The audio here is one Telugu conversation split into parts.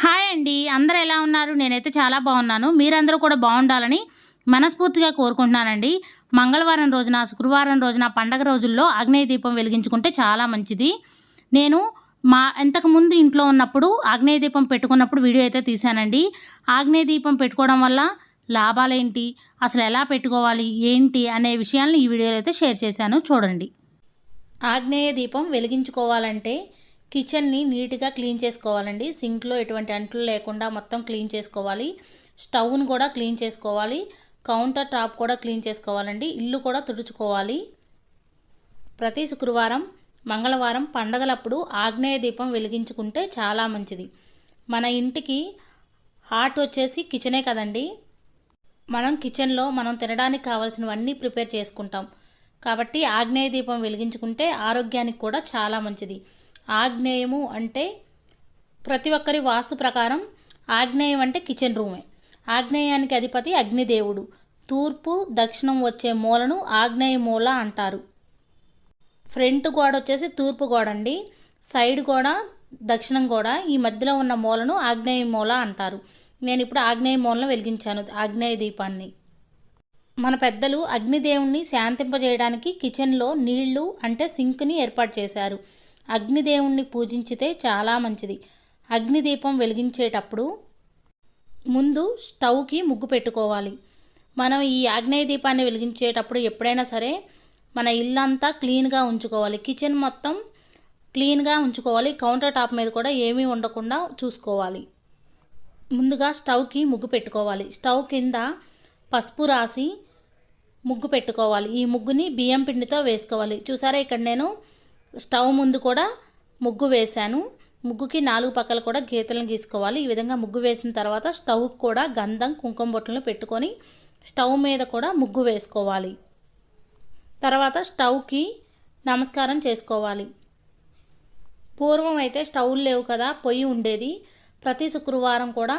హాయ్ అండి. అందరూ ఎలా ఉన్నారు? నేనైతే చాలా బాగున్నాను. మీరందరూ కూడా బాగుండాలని మనస్ఫూర్తిగా కోరుకుంటున్నానండి. మంగళవారం రోజున, శుక్రవారం రోజున, పండగ రోజుల్లో ఆగ్నేయ దీపం వెలిగించుకుంటే చాలా మంచిది. నేను ఇంతకుముందు ఇంట్లో ఉన్నప్పుడు ఆగ్నేయ దీపం పెట్టుకున్నప్పుడు వీడియో అయితే తీశానండి. ఆగ్నేయ దీపం పెట్టుకోవడం వల్ల లాభాలేంటి, అసలు ఎలా పెట్టుకోవాలి, ఏంటి అనే విషయాలను ఈ వీడియోలో అయితే షేర్ చేశాను, చూడండి. ఆగ్నేయ దీపం వెలిగించుకోవాలంటే కిచెన్ని నీట్గా క్లీన్ చేసుకోవాలండి. సింక్లో ఎటువంటి అంట్లు లేకుండా మొత్తం క్లీన్ చేసుకోవాలి. స్టవ్ను కూడా క్లీన్ చేసుకోవాలి. కౌంటర్ టాప్ కూడా క్లీన్ చేసుకోవాలండి. ఇల్లు కూడా తుడుచుకోవాలి. ప్రతి శుక్రవారం, మంగళవారం పండగలప్పుడు ఆగ్నేయ దీపం వెలిగించుకుంటే చాలా మంచిది. మన ఇంటికి హార్ట్ వచ్చేసి కిచెనే కదండి. మనం కిచెన్లో మనం తినడానికి కావాల్సినవన్నీ ప్రిపేర్ చేసుకుంటాం. కాబట్టి ఆగ్నేయ దీపం వెలిగించుకుంటే ఆరోగ్యానికి కూడా చాలా మంచిది. ఆగ్నేయము అంటే ప్రతి ఒక్కరి వాస్తు ప్రకారం ఆగ్నేయం అంటే కిచెన్ రూమే. ఆగ్నేయానికి అధిపతి అగ్నిదేవుడు. తూర్పు దక్షిణం వచ్చే మూలను ఆగ్నేయ మూల అంటారు. ఫ్రంట్ గోడ వచ్చేసి తూర్పు గోడ అండి. సైడ్ గోడ దక్షిణం గోడ, ఈ మధ్యలో ఉన్న మూలను ఆగ్నేయ మూల అంటారు. నేను ఇప్పుడు ఆగ్నేయ మూలను వెలిగించాను ఆగ్నేయ దీపాన్ని. మన పెద్దలు అగ్నిదేవుణ్ణి శాంతింపజేయడానికి కిచెన్లో నీళ్లు అంటే సింక్ని ఏర్పాటు చేశారు. అగ్నిదేవుణ్ణి పూజించితే చాలా మంచిది. అగ్నిదీపం వెలిగించేటప్పుడు ముందు స్టవ్కి ముగ్గు పెట్టుకోవాలి. మనం ఈ ఆగ్నేయ దీపాన్ని వెలిగించేటప్పుడు ఎప్పుడైనా సరే మన ఇల్లంతా క్లీన్గా ఉంచుకోవాలి. కిచెన్ మొత్తం క్లీన్గా ఉంచుకోవాలి. కౌంటర్ టాప్ మీద కూడా ఏమీ ఉండకుండా చూసుకోవాలి. ముందుగా స్టవ్కి ముగ్గు పెట్టుకోవాలి. స్టవ్ కింద పసుపు రాసి ముగ్గు పెట్టుకోవాలి. ఈ ముగ్గుని బియ్యం పిండితో వేసుకోవాలి. చూసారా, ఇక్కడ నేను స్టవ్ ముందు కూడా ముగ్గు వేశాను. ముగ్గుకి 4 పక్కల కూడా గీతలను గీసుకోవాలి. ఈ విధంగా ముగ్గు వేసిన తర్వాత స్టవ్కి కూడా గంధం, కుంకుమ బొట్లను పెట్టుకొని స్టవ్ మీద కూడా ముగ్గు వేసుకోవాలి. తర్వాత స్టవ్కి నమస్కారం చేసుకోవాలి. పూర్వం అయితే స్టవ్లు లేవు కదా, పొయ్యి ఉండేది. ప్రతి శుక్రవారం కూడా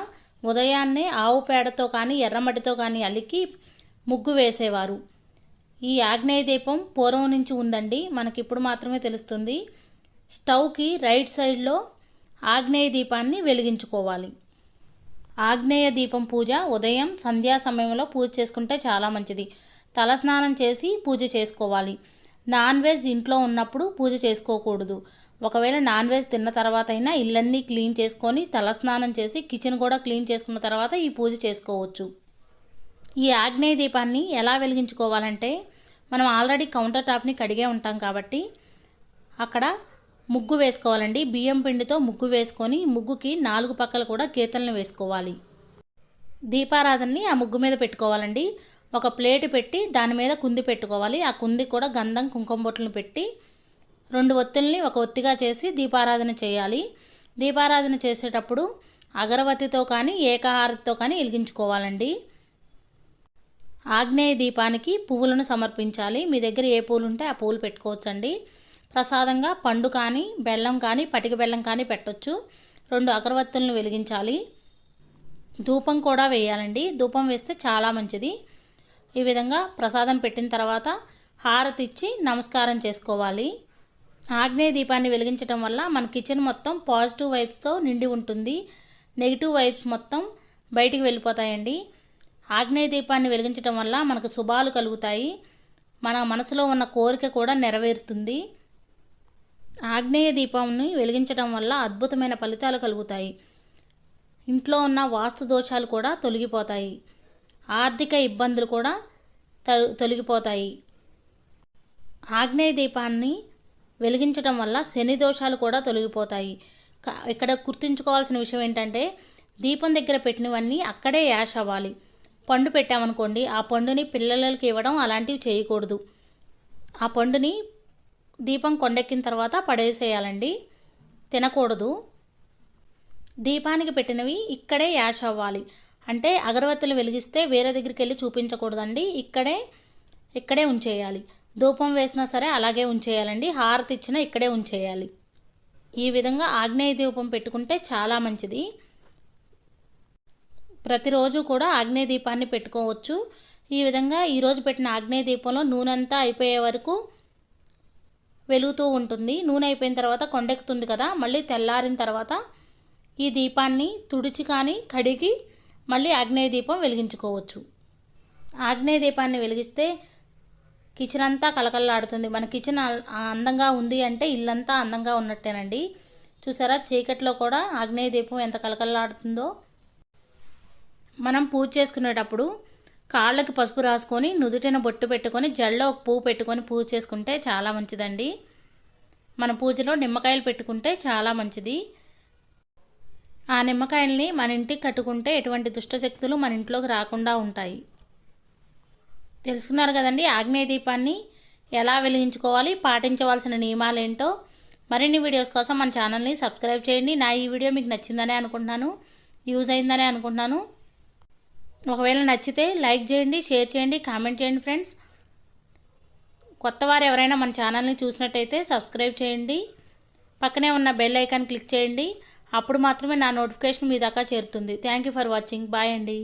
ఉదయాన్నే ఆవు పేడతో కానీ ఎర్రమట్టితో కానీ అలికి ముగ్గు వేసేవారు. ఈ ఆగ్నేయ దీపం పూర్వం నుంచి ఉందండి, మనకిప్పుడు మాత్రమే తెలుస్తుంది. స్టవ్కి రైట్ సైడ్లో ఆగ్నేయ దీపాన్ని వెలిగించుకోవాలి. ఆగ్నేయ దీపం పూజ ఉదయం సంధ్యా సమయంలో పూజ చేసుకుంటే చాలా మంచిది. తలస్నానం చేసి పూజ చేసుకోవాలి. నాన్ వెజ్ ఇంట్లో ఉన్నప్పుడు పూజ చేసుకోకూడదు. ఒకవేళ నాన్ వెజ్ తిన్న తర్వాత అయినా ఇల్లన్నీ క్లీన్ చేసుకొని తలస్నానం చేసి కిచెన్ కూడా క్లీన్ చేసుకున్న తర్వాత ఈ పూజ చేసుకోవచ్చు. ఈ ఆగ్నేయ దీపాన్ని ఎలా వెలిగించుకోవాలంటే, మనం ఆల్రెడీ కౌంటర్ టాప్ని కడిగే ఉంటాం కాబట్టి అక్కడ ముగ్గు వేసుకోవాలండి. బియ్యం పిండితో ముగ్గు వేసుకొని ముగ్గుకి 4 పక్కల కూడా గీతలను వేసుకోవాలి. దీపారాధనని ఆ ముగ్గు మీద పెట్టుకోవాలండి. ఒక ప్లేట్ పెట్టి దాని మీద కుంది పెట్టుకోవాలి. ఆ కుంది కూడా గంధం, కుంకుమ బొట్లను పెట్టి 2 ఒత్తుల్ని ఒక ఒత్తిగా చేసి దీపారాధన చేయాలి. దీపారాధన చేసేటప్పుడు అగరవత్తితో కానీ ఏకహారతితో కానీ వెలిగించుకోవాలండి. ఆగ్నేయ దీపానికి పువ్వులను సమర్పించాలి. మీ దగ్గర ఏ పూలు ఉంటే ఆ పూలు పెట్టుకోవచ్చండి. ప్రసాదంగా పండు కానీ బెల్లం కానీ పటిక బెల్లం కానీ పెట్టొచ్చు. 2 అగరవత్తులను వెలిగించాలి. ధూపం కూడా వేయాలండి. ధూపం వేస్తే చాలా మంచిది. ఈ విధంగా ప్రసాదం పెట్టిన తర్వాత హారతి ఇచ్చి నమస్కారం చేసుకోవాలి. ఆగ్నేయ దీపాన్ని వెలిగించడం వల్ల మన కిచెన్ మొత్తం పాజిటివ్ వైబ్స్తో నిండి ఉంటుంది. నెగిటివ్ వైబ్స్ మొత్తం బయటికి వెళ్ళిపోతాయండి. ఆగ్నేయ దీపాన్ని వెలిగించడం వల్ల మనకు శుభాలు కలుగుతాయి. మన మనసులో ఉన్న కోరిక కూడా నెరవేరుతుంది. ఆగ్నేయ దీపాన్ని వెలిగించడం వల్ల అద్భుతమైన ఫలితాలు కలుగుతాయి. ఇంట్లో ఉన్న వాస్తు దోషాలు కూడా తొలగిపోతాయి. ఆర్థిక ఇబ్బందులు కూడా తొలగిపోతాయి. ఆగ్నేయ దీపాన్ని వెలిగించడం వల్ల శని దోషాలు కూడా తొలగిపోతాయి. ఇక్కడ గుర్తుంచుకోవాల్సిన విషయం ఏంటంటే, దీపం దగ్గర పెట్టినవన్నీ అక్కడే యాష్ అవ్వాలి. పండు పెట్టామనుకోండి, ఆ పండుని పిల్లలకి ఇవ్వడం అలాంటివి చేయకూడదు. ఆ పండుని దీపం కొండెక్కిన తర్వాత పడేసేయాలండి, తినకూడదు. దీపానికి పెట్టినవి ఇక్కడే యాష్ అవ్వాలి. అంటే అగరవత్తులు వెలిగిస్తే వేరే దగ్గరికి వెళ్ళి చూపించకూడదండి, ఇక్కడే ఉంచేయాలి. ధూపం వేసినా సరే అలాగే ఉంచేయాలండి. హారతి ఇచ్చినా ఇక్కడే ఉంచేయాలి. ఈ విధంగా ఆగ్నేయ దీపం పెట్టుకుంటే చాలా మంచిది. ప్రతిరోజు కూడా ఆగ్నేయ దీపాన్ని పెట్టుకోవచ్చు. ఈ విధంగా ఈరోజు పెట్టిన ఆగ్నేయ దీపంలో నూనె అంతా అయిపోయే వరకు వెలుగుతూ ఉంటుంది. నూనె అయిపోయిన తర్వాత కొండెక్కుతుంది కదా, మళ్ళీ తెల్లారిన తర్వాత ఈ దీపాన్ని తుడిచి కానీ కడిగి మళ్ళీ ఆగ్నేయ దీపం వెలిగించుకోవచ్చు. ఆగ్నేయ దీపాన్ని వెలిగిస్తే కిచెన్ అంతా కలకలలాడుతుంది. మన కిచెన్ అందంగా ఉంది అంటే ఇల్లంతా అందంగా ఉన్నట్టేనండి. చూసారా, చీకట్లో కూడా ఆగ్నేయ దీపం ఎంత కలకలలాడుతుందో. మనం పూజ చేసుకునేటప్పుడు కాళ్ళకి పసుపు రాసుకొని నుదుటిన బొట్టు పెట్టుకొని జడలో ఒక పువ్వు పెట్టుకొని పూజ చేసుకుంటే చాలా మంచిదండి. మన పూజలో నిమ్మకాయలు పెట్టుకుంటే చాలా మంచిది. ఆ నిమ్మకాయల్ని మన ఇంటికి కట్టుకుంటే ఎటువంటి దుష్టశక్తులు మన ఇంట్లోకి రాకుండా ఉంటాయి. తెలుసుకున్నారు కదండి ఆగ్నేయ దీపాన్ని ఎలా వెలిగించుకోవాలి, పాటించవలసిన నియమాలు ఏంటో. మరిన్ని వీడియోస్ కోసం మన ఛానల్ని సబ్స్క్రైబ్ చేయండి. నా ఈ వీడియో మీకు నచ్చిందనే అనుకుంటున్నాను, యూజ్ అయిందనే అనుకుంటున్నాను. ఒకవేళ నచ్చితే లైక్ చేయండి, షేర్ చేయండి, కామెంట్ చేయండి ఫ్రెండ్స్. కొత్తవారు ఎవరైనా మన ఛానల్ని చూసినట్టయితే సబ్స్క్రైబ్ చేయండి. పక్కనే ఉన్న బెల్ ఐకాన్ క్లిక్ చేయండి. అప్పుడు మాత్రమే నా నోటిఫికేషన్ మీ దాకా చేరుతుంది. Thank you for watching. Bye అండి.